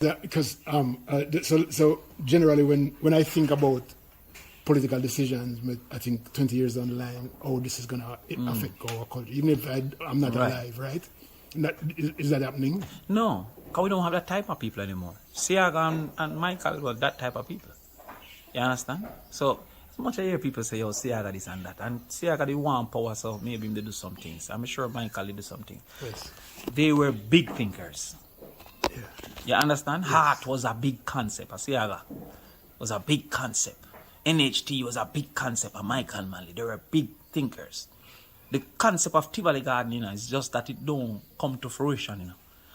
Because so generally when I think about political decisions, I think 20 years down the line, this is going to affect our country, even if I'm not alive, right? Is that happening? No, because we don't have that type of people anymore. Siaga and Michael were that type of people. You understand? So much I hear people say, Siaga this and that. And Siaga, they want power, so maybe they do some things. I'm sure Michael did do something. Yes. They were big thinkers. Yeah. You understand? Yes. Heart was a big concept. Siaga was a big concept. NHT was a big concept. Michael Manley, they were big thinkers. The concept of Tivoli Garden, is just that it don't come to fruition,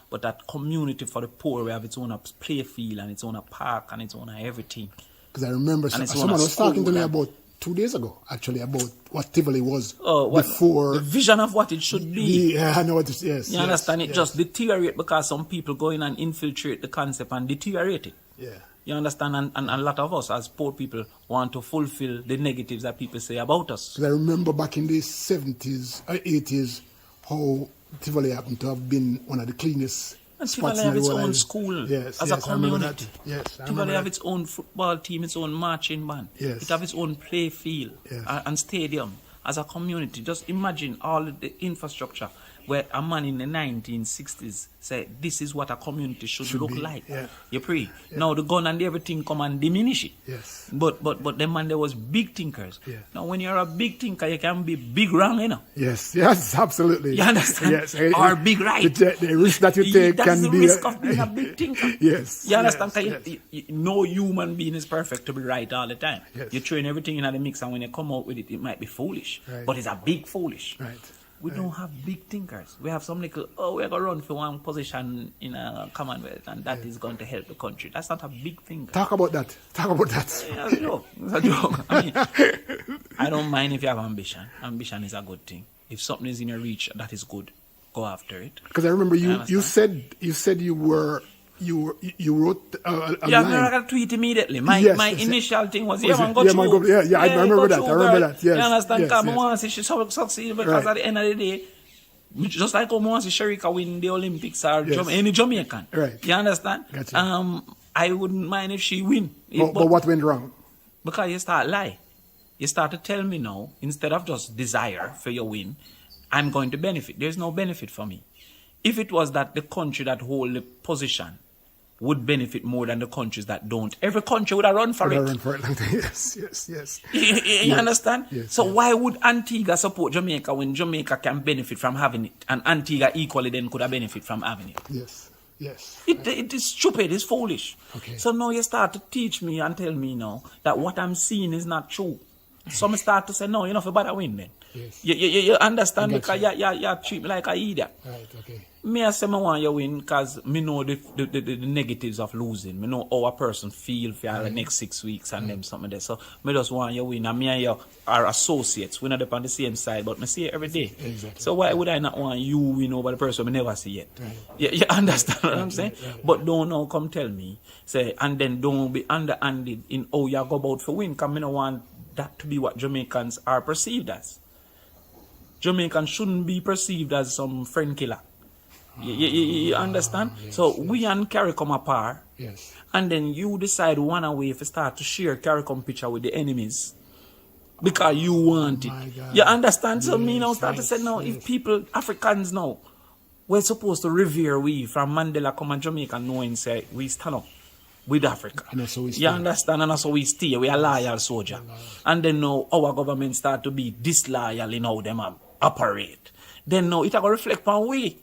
But that community for the poor, we have its own play field and its own park and its own everything. Because I remember someone was talking to me about 2 days ago, actually, about what Tivoli was before. The vision of what it should be. Yeah, I know what it is. Yes. You understand? It just deteriorate because some people go in and infiltrate the concept and deteriorate it. Yeah. You understand? And a lot of us as poor people want to fulfill the negatives that people say about us. Because I remember back in the 70s, 80s, how Tivoli happened to have been one of the cleanest and spots Tivoli in have the its world. own school as a community. Yes, Tivoli have its own football team, its own marching band. Yes. It have its own play field and stadium as a community. Just imagine all the infrastructure where a man in the 1960s said, this is what a community should look like. Yeah. You pray. Yeah. Now the gun and everything come and diminish it. Yes. But the man, there was big thinkers. Yeah. Now when you're a big thinker, you can be big wrong, Yes, absolutely. You understand? Yes. Or big right. The risk that you take That's can the be risk of being a big thinker. Yes. You understand? Yes. No human being is perfect to be right all the time. Yes. You train everything in the mix, and when you come out with it, it might be foolish. Right. But it's a big foolish. Right. We don't have big thinkers. We have some little, we're going to run for one position in a Commonwealth, and that is going to help the country. That's not a big thinker. Talk about that. Yeah, it's a joke. It's a joke. I mean, I don't mind if you have ambition. Ambition is a good thing. If something is in your reach, that is good. Go after it. Because I remember you said you wrote a line. I'm not going to tweet immediately. My initial thing was, I remember that. Yes. You understand? Because I want to see she succeed because at the end of the day, just like I want to see Sherika win the Olympics or any Jamaican. Right. You understand? Gotcha. I wouldn't mind if she win. But what went wrong? Because you start lie. You start to tell me now, instead of just desire for your win, I'm going to benefit. There's no benefit for me. If it was that the country that hold the position would benefit more than the countries that don't, every country would have run for it. Yes. You understand? Yes, so why would Antigua support Jamaica when Jamaica can benefit from having it, and Antigua equally then could have benefit from having it? Yes. It is stupid, it's foolish. Okay. So now you start to teach me and tell me now that what I'm seeing is not true. Some start to say, no, you're not for better win then. Yes. You understand because you treat me like an idiot. Right, okay. Me I say I want you win because me know the negatives of losing. Me know how a person feel for the next 6 weeks and them something there. So me just want you win. And me and you are associates. We're not on the same side, but me see it every day. Exactly. So why would I not want you win over the person we never see yet? Right. You understand what I'm saying? Right. But don't now come tell me, say, and then don't be underhanded in how you go about for win, because me no want that to be what Jamaicans are perceived as. Jamaicans shouldn't be perceived as some friend killer. You understand? So we and CARICOM apart. Yes. And then you decide one way if you start to share CARICOM picture with the enemies. Because you want it. You understand? So me now start to say now, if people, Africans now, we're supposed to revere we from Mandela come and Jamaica knowing say we stand up with Africa. And that's how we stay. You understand? And that's how we stay. We are loyal soldier. And then now our government start to be disloyal in how them operate. Then now it will reflect on we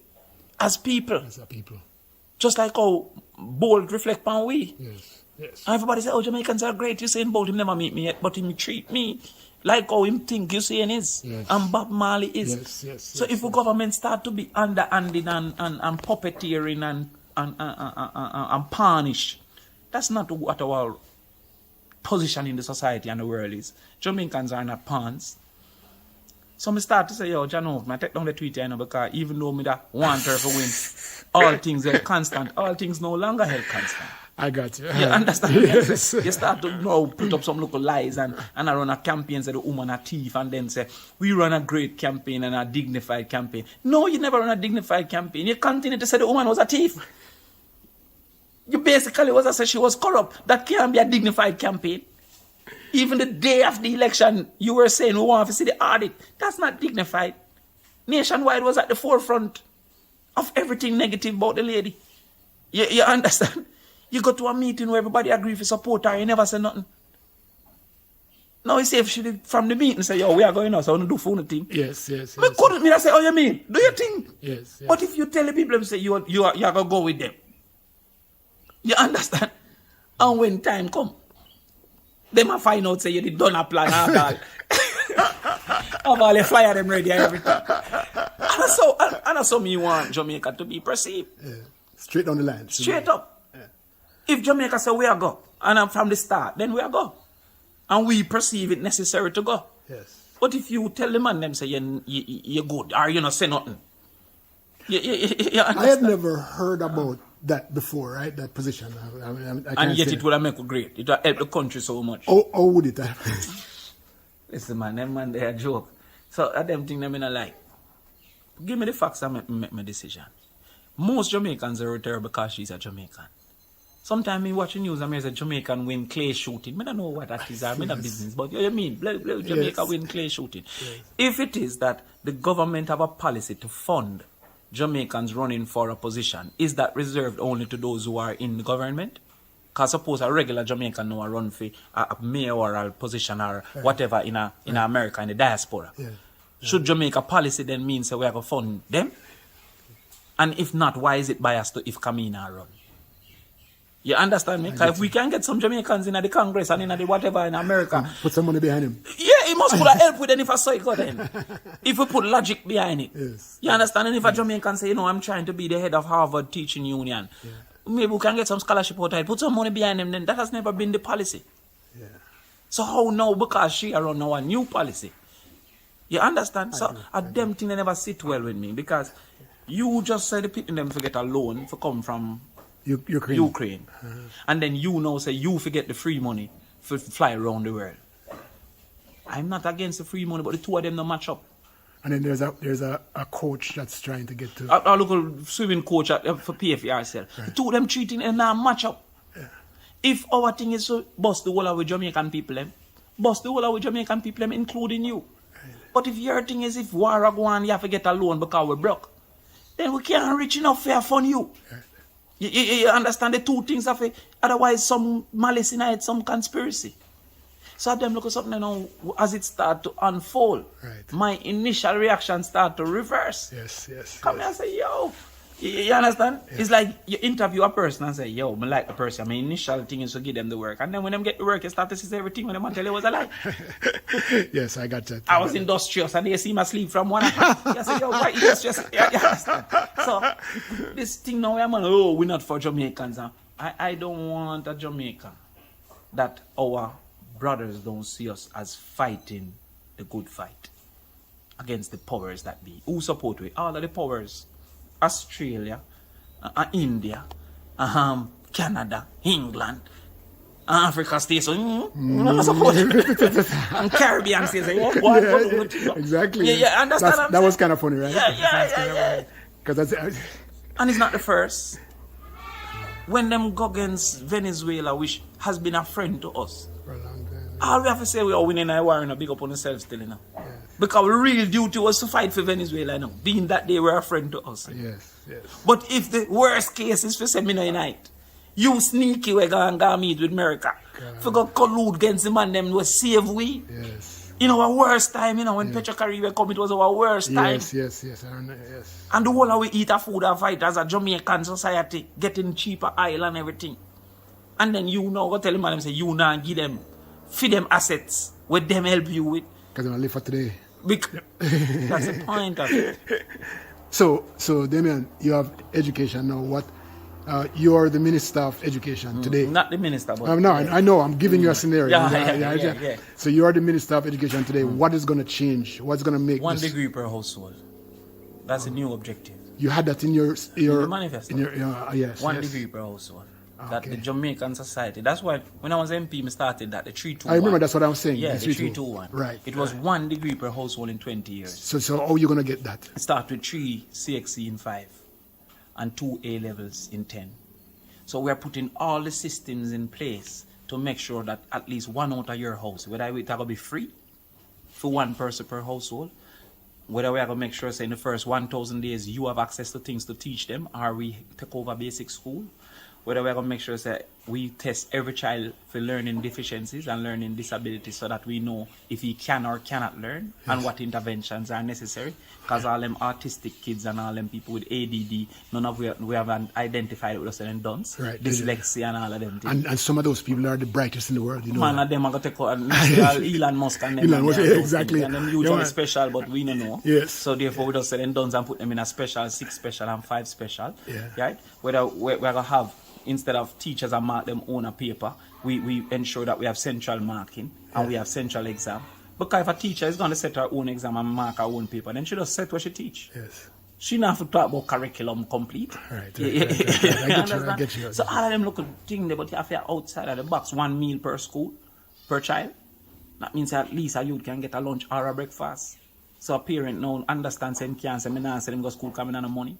as people. As a people. Just like how Bold reflect on we. Yes. Everybody say, Jamaicans are great. You saying Bold him never meet me yet, but him treat me like how him think you saying is. Yes. And Bob Marley is. Yes. So if the government start to be underhanded and puppeteering and punish, that's not what our position in the society and the world is. Jamaicans are not pawns. So I start to say, Janov, I take down the tweet because even though I want her to win, all things are constant. All things no longer held constant. I got you. You understand? Yes. You start to now put up some local lies and I run a campaign, say the woman a thief, and then say, we run a great campaign and a dignified campaign. No, you never run a dignified campaign. You continue to say the woman was a thief. You basically was I said she was corrupt. That can't be a dignified campaign. Even the day of the election, you were saying we want to see the audit. That's not dignified. Nationwide was at the forefront of everything negative about the lady. You understand? You go to a meeting where everybody agree to support her, you never say nothing. Now you say if she did from the meeting say, yo, we are going now, so I want to do phone thing. Yes. Me couldn't me say, oh, you mean? Do you think? Yes. But if you tell the people, them say you are gonna go with them. You understand? And when time come, they might find out say you did done a plan and all. Have all the flyer them ready and everything. And that's how me want Jamaica to be perceived. Yeah. Straight down the line. Straight up. Yeah. If Jamaica say we are go, and from the start, then we are go. And we perceive it necessary to go. Yes. But if you tell the man them say you're good, or you not say nothing. I had never heard about that before, right? That position. I and yet it would have made great. It would have helped the country so much. How would it happen? Listen, man, them man, they are joke. So, I them think them in a lie. Give me the facts and make my decision. Most Jamaicans are with her because she's a Jamaican. Sometimes me watch the news and there's a Jamaican win clay shooting. I don't know what that is. I'm in a business. But you mean, Jamaica win clay shooting. Yes. If it is that the government have a policy to fund Jamaicans running for a position, is that reserved only to those who are in the government? Because suppose a regular Jamaican now run for a mayoral position or whatever in America, in the diaspora. Yeah. Should Jamaica policy then mean so we have to fund them? And if not, why is it biased to if Kamina run? You understand me? Because if we can get some Jamaicans in the Congress and in the whatever in America. Put some money behind him. Yeah, he must put a help with them if I saw it go then. If we put logic behind it. Yes. You understand? And if a Jamaican say, I'm trying to be the head of Harvard Teaching Union. Yeah. Maybe we can get some scholarship out of it. Put some money behind them then. That has never been the policy. Yeah. So how now? Because she around now a new policy. You understand? So a damn thing they never sit well with me. Because you just said the people them to get a loan for come from Ukraine. And then you now say you forget the free money for fly around the world. I'm not against the free money, but the two of them don't match up. And then there's a coach that's trying to get to a local swimming coach for PFRCL. Right. The two of them treating and now match up. Yeah. If our thing is to bust the whole of Jamaican people, bust the whole of Jamaican people, including you. Right. But if your thing is if war go on, you have to get a loan because we're broke, then we can't reach enough fair fund you. Right. You understand the two things of it? Otherwise, some malice in it, some conspiracy. So them look at something now as it start to unfold. Right. My initial reaction start to reverse. Yes. Come here and say, yo. You understand? Yes. It's like you interview a person and say, yo, I like the person. My initial thing is to give them the work. And then when them get the work, you start to see everything when them tell you it was a lie. Yes, I got that. I was industrious and they see me sleep from 1 o'clock. You say, yo, why industrious? You understand? So this thing now, I'm like, oh, we're not for Jamaicans. I don't want a Jamaica that our brothers don't see us as fighting the good fight against the powers that be. Who support we? All of the powers. Australia, India, Canada, England, Africa states, support and Caribbean states, exactly. Yeah, understand that was kind of funny, right? Yeah. Because and it's not the first. When them go against Venezuela, which has been a friend to us, for a long time. All we have to say we are winning a war and a big up on ourselves still, Yes. Because our real duty was to fight for Venezuela, being that they were a friend to us. Yes. But if the worst case is for seminar unite, you sneaky we go meet with America. For go collude against the man them was save we. Yes. Our worst time, when Petro Caribbean come, it was our worst time. Yes. I don't know, yes. And the whole of we eat a food and fight as a Jamaican society, getting cheaper oil and everything. And then go tell them say you now give them, feed them assets, with them help you with. Because they don't live for today. That's the point of it. So Damion, you have education now. What? You are the Minister of Education today. Not the Minister, but... No, I know. I'm giving you a scenario. Yeah. So you are the Minister of Education today. What is going to change? What's going to make 1 degree per household. That's a new objective. You had that in your manifesto. Yes. 1 degree per household. That the Jamaican society. That's why when I was MP, I started that, the 321. I remember that's what I was saying. Yeah, the 321. Right. It was 1 degree per household in 20 years. So how are you going to get that? Start with 3 CXC in 5 and 2 A levels in 10. So we're putting all the systems in place to make sure that at least one out of your house, whether it's going to be free for one person per household, whether we are going to make sure, say, in the first 1,000 days, you have access to things to teach them, or we take over basic school, whether we are going to make sure that we test every child for learning deficiencies and learning disabilities so that we know if he can or cannot learn and what interventions are necessary. Because all them autistic kids and all them people with ADD, none of we haven't identified with us and done. Right. Dyslexia and all of them things. And some of those people are the brightest in the world, you know. Man of them are going to take out Elon Musk and them. Elon Musk, and yeah, exactly. And them usually special, but we don't know. Yes. So therefore we just say them done and put them in a special, 6 special and 5 special. Yeah. Right? Whether we're going to have, instead of teachers and mark them on a paper, we ensure that we have central marking and we have central exam. Because if a teacher is going to set her own exam and mark her own paper, then she just set what she teach. Yes. She don't have to talk about curriculum complete. Right. I get you. So all of them look at thing there, but you have to outside of the box, 1 meal per school, per child. That means at least a youth can get a lunch or a breakfast. So a parent now understands and can say, me not say them go school coming on the money.